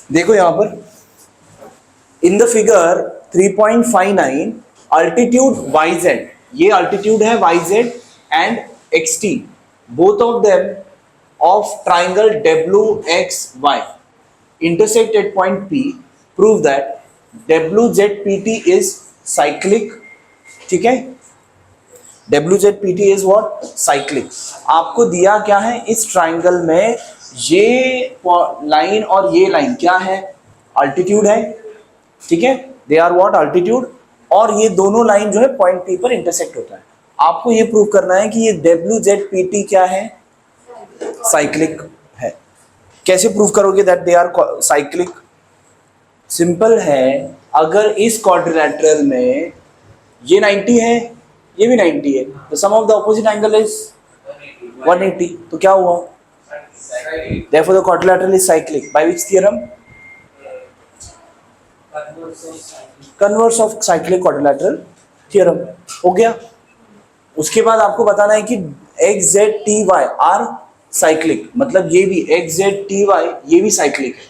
देखो यहां पर in the figure 3.59 altitude yz, ये अल्टीट्यूड है yz and xt, both of them of triangle wxy intersect at point P, prove that WZPT is cyclic. ठीक है, WZPT is what? Cyclic. आपको दिया क्या है इस ट्राइंगल में, ये लाइन और ये लाइन क्या है? अल्टीट्यूड है, ठीक है, दे आर व्हाट? अल्टीट्यूड, और ये दोनों लाइन जो है पॉइंट पी पर इंटरसेक्ट होता है। आपको ये प्रूव करना है कि ये WZPT क्या है? साइक्लिक है। कैसे प्रूव करोगे that they are cyclic? Simple है, अगर इस क्वाड्रिलेटरल में ये 90 है, ये भी 90 है, तो sum of the opposite angle is 180, तो क्या हुआ? Therefore the quadrilateral is cyclic. By which theorem? Converse of cyclic quadrilateral theorem. हो गया। उसके बाद आपको बताना है कि X Z T Y are cyclic, मतलब ये भी एक्स जेड टी वाई ये भी साइक्लिक है।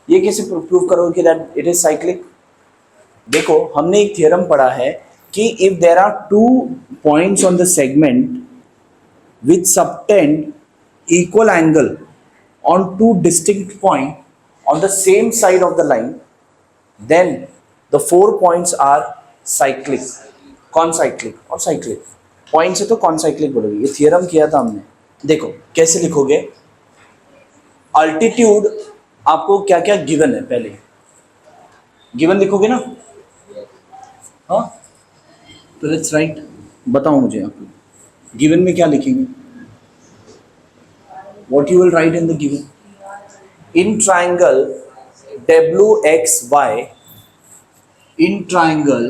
ये कैसे प्रूव करोगे कि दैट इट इज साइक्लिक? देखो हमने एक थ्योरम पढ़ा है कि if there are two points on the segment which subtend equal angle on two distinct point on the same side of the line, then the 4 points are cyclic, concyclic और cyclic। Point से तो कॉनसाइक्लिक बोलोगे, ये theorem किया था हमने। देखो कैसे लिखोगे, अल्टीट्यूड आपको क्या क्या गिवन है, पहले गिवन लिखोगे ना, हाँ, तो लेट्स राइट, बताओ मुझे आपको गिवन में क्या लिखेंगे? What you will write in the given? In triangle WXY, in triangle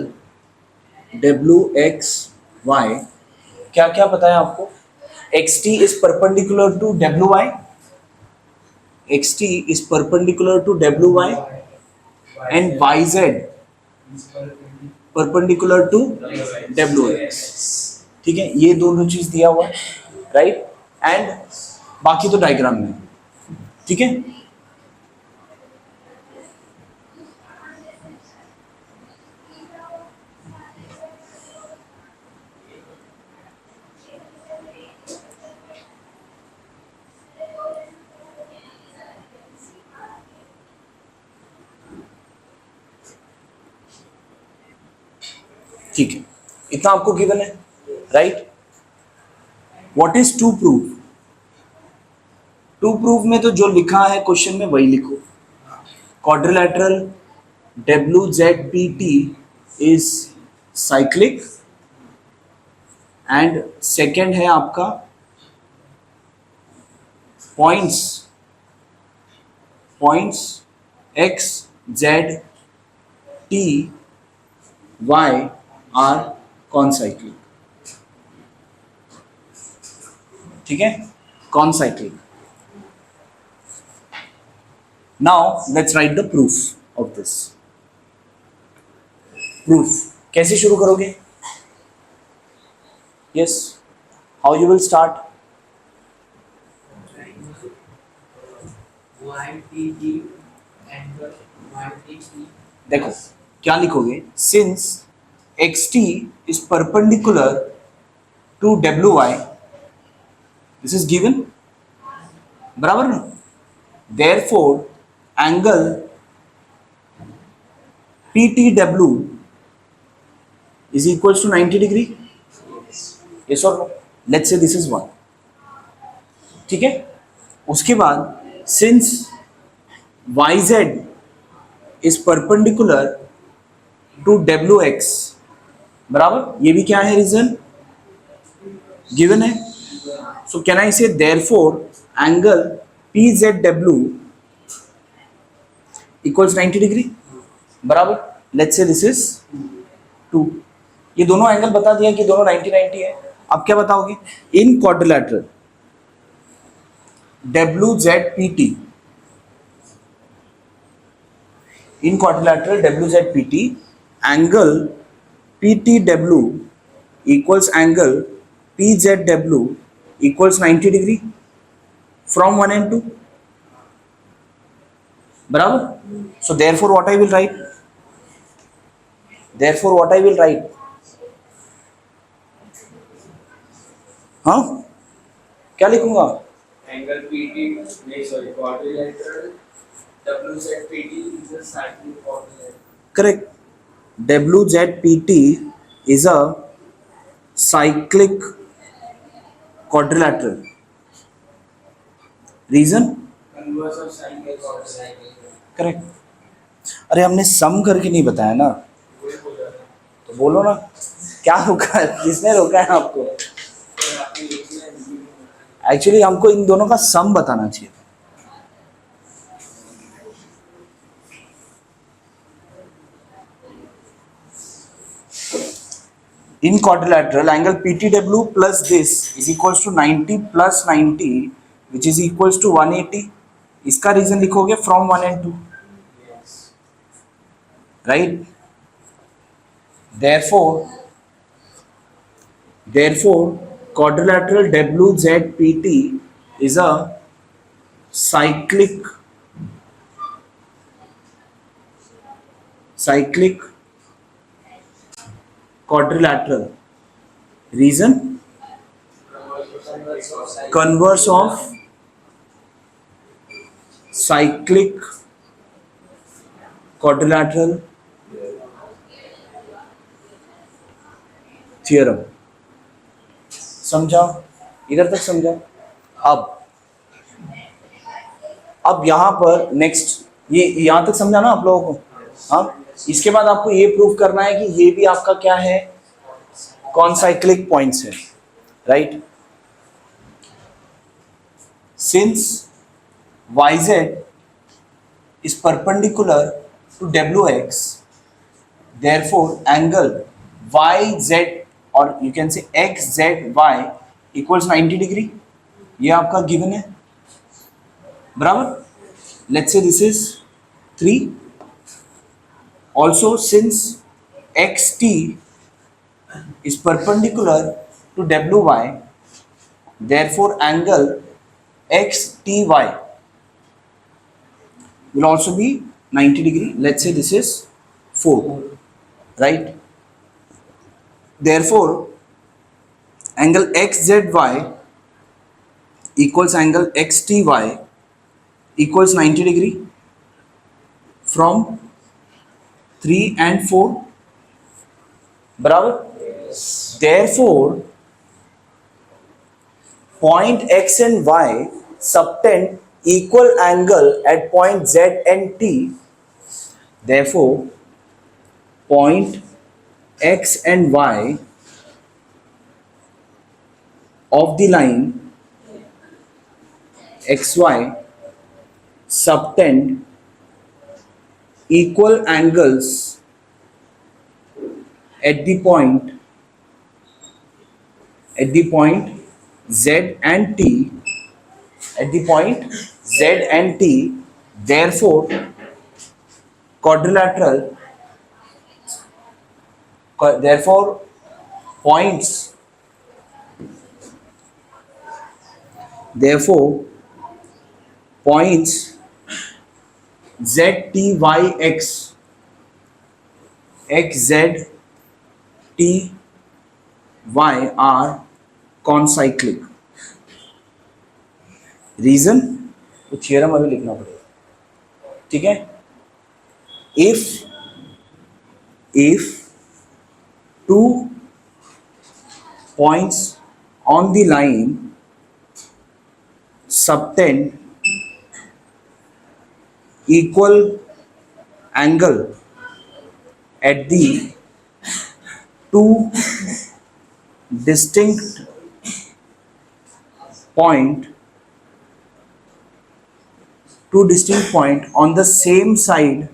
WXY क्या क्या पता है आपको? XT is perpendicular to WY, XT is perpendicular to WY and YZ perpendicular to WX। ठीक है, ये दोनों चीज दिया हुआ है, राइट, एंड बाकी तो डायग्राम में, ठीक है। ठीक है, इतना आपको गिवन है, right. What is to prove? To proof में तो जो लिखा है क्वेश्चन में वही लिखो। Quadrilateral WZPT is cyclic, and second है आपका points X Z T Y are concyclic, ठीक है, कॉनसाइक्लिक। Now let's write the proof of this. Proof कैसे शुरू करोगे? Yes, how you will start? देखो क्या लिखोगे, since xt is perpendicular to wy, this is given, बराबर ना? Therefore angle PTW is equals to 90 degree, yes or no? Let's say this is 1, ठीक है। उसके बाद since YZ is perpendicular to WX, बराबर, ये भी क्या है, रीजन गिवन है। So can I say therefore angle PZW equals 90 degree, बराबर। लेट्स से दिस इज 2, ये दोनों एंगल बता दिया कि दोनों 90 है। अब क्या बताओगे? इन quadrilateral WZPT, in quadrilateral WZPT angle PTW equals angle PZW equals 90 degree from 1 and 2, बराबर. So therefore what I will write, therefore what I will write, हाँ क्या लिखूंगा? एंगल पीटी नहीं sorry quadrilateral WZPT is a cyclic quadrilateral. Correct. WZPT is a cyclic quadrilateral. Reason? Converse of cyclic quadrilateral. Correct. अरे हमने सम करके नहीं बताया ना, वही बोल रहा था तो बोलो ना. क्या रोका है, किसने रोका है आपको? तो आपने लिखना है एक्चुअली हमको इन दोनों का सम बताना चाहिए था. In quadrilateral, angle PTW plus this is equals to 90 plus 90, which is equals to 180. इसका रीजन लिखोगे from 1 and 2, yes right? Therefore quadrilateral WZPT is a cyclic quadrilateral. Reason? Converse of cyclic quadrilateral theorem. समझा? इधर तक समझा? अब यहां पर next, ये यहां तक समझा ना आप लोगों को? हाँ. इसके बाद आपको ये प्रूव करना है कि ये भी आपका क्या है, कॉनसाइक्लिक पॉइंट्स है, right? Since yz is perpendicular to wx, therefore angle yz or you can say xzy equals 90 degree. ये आपका गिवन है, बराबर. Let's say this is 3. Also, since xt is perpendicular to wy, therefore angle xty will also be 90 degree. Let's say this is 4, right? Therefore angle xzy equals angle xty equals 90 degree from 3 and 4, बराबर. Therefore point x and y subtend equal angle at point z and t. Therefore point x and y of the line xy subtend equal angles at the point z and t, at the point z and t. Therefore quadrilateral, therefore points, therefore points ZTYX, XZTY are concyclic. Reason तो theorem अभी लिखना पड़ेगा, ठीक है? if two points on the line subtend equal angle at the two distinct point on the same side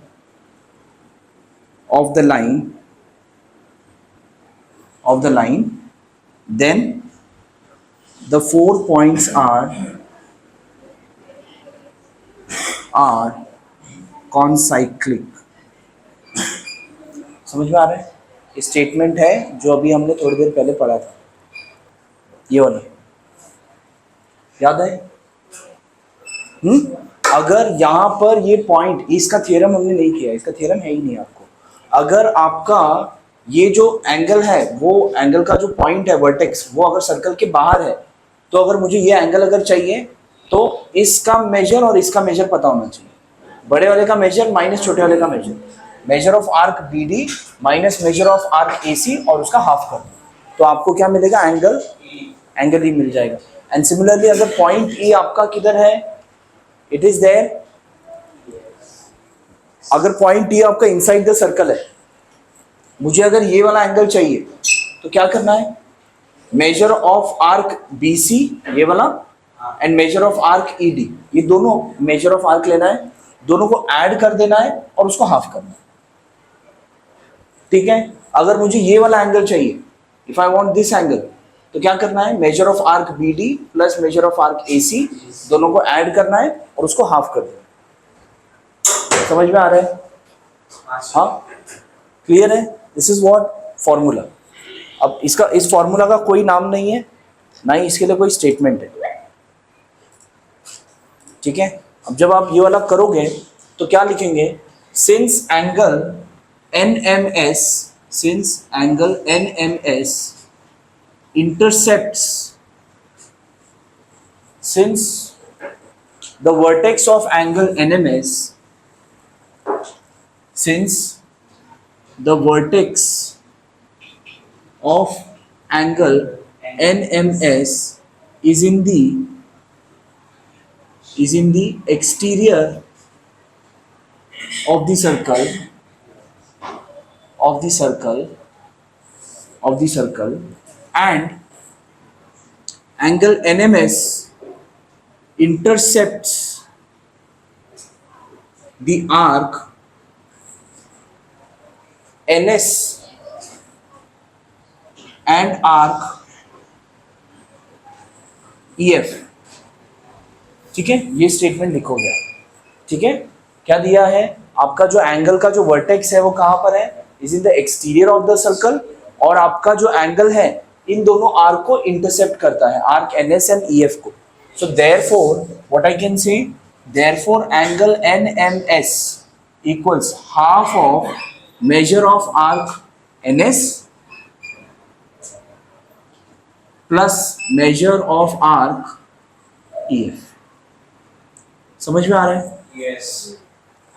of the line, then the 4 points are concyclic. समझ में आ रहा है? स्टेटमेंट है जो अभी हमने थोड़ी देर पहले पढ़ा था, ये वाला याद है? अगर यहाँ पर ये पॉइंट, इसका थ्योरम हमने नहीं किया, इसका थ्योरम है ही नहीं आपको। अगर आपका ये जो एंगल है, वो एंगल का जो पॉइंट है वर्टेक्स, वो अगर सर्कल के बाहर है, तो अगर मुझे ये एंगल अगर चाहिए तो इसका मेजर और इसका मेजर पता होना चाहिए। बड़े वाले का मेजर माइनस छोटे वाले का measure, measure of arc B D minus measure of arc A C और उसका हाफ कर दो, तो आपको क्या मिलेगा? एंगल ई मिल जाएगा। एंड सिमिलरली अगर पॉइंट ई आपका किधर है, इट इज देयर, अगर पॉइंट ई आपका इनसाइड द सर्कल है, मुझे अगर ये वाला एंगल चाहिए तो क्या करना है? Measure of arc B C ये वाला and measure of arc E D, ये दोनों मेजर ऑफ आर्क लेना है, दोनों को ऐड कर देना है और उसको हाफ करना है। ठीक है, अगर मुझे ये वाला एंगल चाहिए, if I want this angle, तो क्या करना है? Measure of arc B D plus measure of arc A C, दोनों को ऐड करना है और उसको हाफ कर देना। समझ में आ रहा है? हाँ, क्लियर है? This is what formula. अब इसका, इस फॉर्मूला का कोई नाम नहीं है, ना ही इसके लिए कोई स्टेटमेंट है। ठीक है, अब जब आप ये वाला करोगे तो क्या लिखेंगे? Since angle NMS, since angle NMS intercepts, since the vertex of angle NMS, since the vertex of angle NMS is in the exterior of the circle, and angle NMS intercepts the arc NS and arc EF। ठीक है, ये statement लिखोगे आप। ठीक है, क्या दिया है? आपका जो एंगल का जो वर्टेक्स है वो कहां पर है? Is in the exterior of the circle, और आपका जो एंगल है इन दोनों आर्क को इंटरसेप्ट करता है, आर्क NS एंड EF को। So therefore what I can say, therefore angle NMS equals half of measure of arc NS plus measure of arc EF। समझ में आ रहा है? Yes.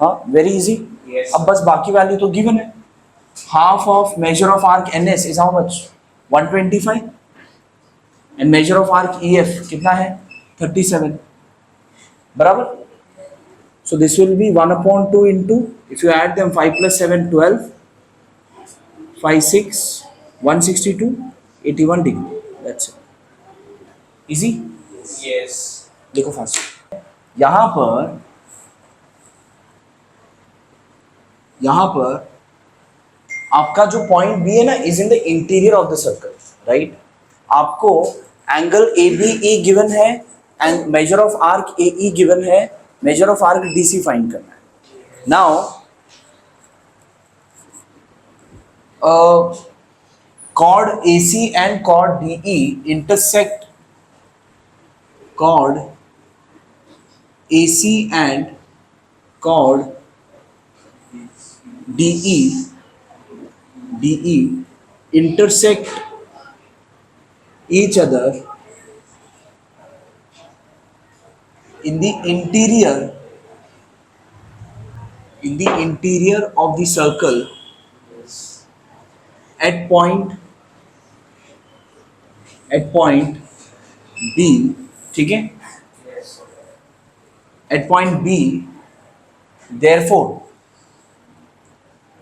हाँ, वेरी इजी। Yes. अब बस बाकी वैल्यू तो गिवन है। Half of measure of arc NS is how much? 125 and measure of arc EF कितना है? 37, बराबर। सो this will B 1/2 into, if you add them 5 + 7 12, 5 6 162 81 degree. That's it, easy. Yes. देखो fast, यहां पर आपका जो पॉइंट बी है ना, is in the interior of the circle, right. आपको एंगल ABE गिवन है and measure of arc AE given है, measure of arc DC find करना है। Now chord AC and chord DE intersect, chord AC and chord DE intersect each other in the interior of the circle at point B। ठीक है, Yes. at point B, therefore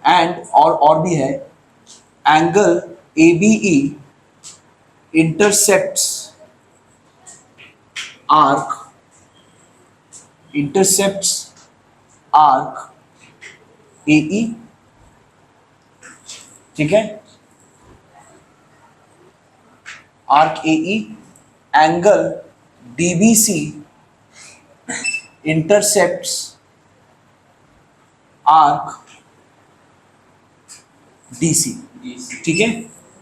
and और भी है, angle ABE intercepts arc AE। ठीक है, arc AE, angle DBC intercepts arc DC। ठीक है,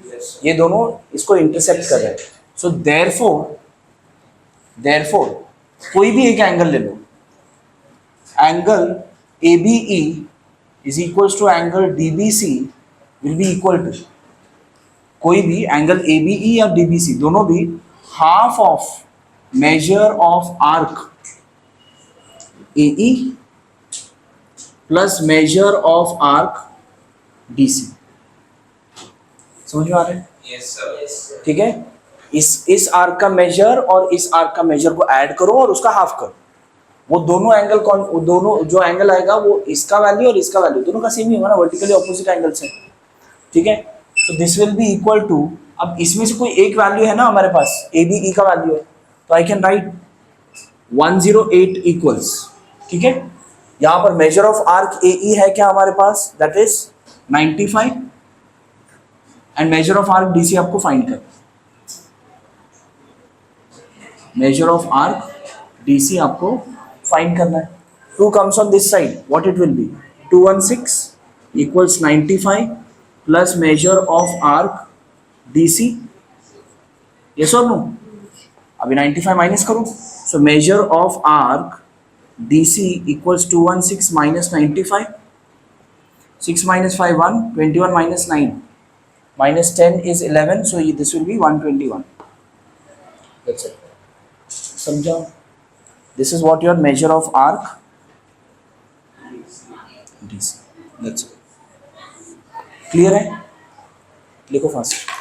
Yes. ये दोनों इसको इंटरसेप्ट कर रहे हैं। सो देयरफॉर कोई भी एक एंगल ले लो, angle ABE is equals to angle DBC will be equal to, कोई भी एंगल ABE या DBC दोनों भी half of measure of arc AE plus measure of arc DC। समझ में आ रहा है? Yes, sir. ठीक है, इस आर्क का मेजर और इस आर्क का मेजर को ऐड करो और उसका हाफ करो, वो दोनों एंगल कौन, वो दोनों जो एंगल आएगा वो इसका वैल्यू और इसका वैल्यू दोनों का सेम ही होगा ना, वर्टिकली ऑपोजिट एंगल्स है। ठीक है, so this will be equal to, अब इसमें से कोई एक वैल्यू है ना हमारे पास, ABE का वैल्यू है, तो आई कैन राइट 108 इक्वल्स। ठीक है, यहाँ पर मेजर ऑफ आर्क AE है क्या हमारे पास, that is 95 and measure of arc DC आपको फाइंड कर, मेजर ऑफ आर्क DC आपको फाइंड करना है। 2 comes on this side, what it will be 216 equals 95 plus measure of arc DC, yes or no? अभी 95 माइनस करो, so measure of arc DC equals 216 minus 95, 6 minus 5 1, 21 minus 9 minus 10 is 11, so this will be 121. That's it. समझा? This is what your measure of arc DC. That's it. Clear है? लिखो fast.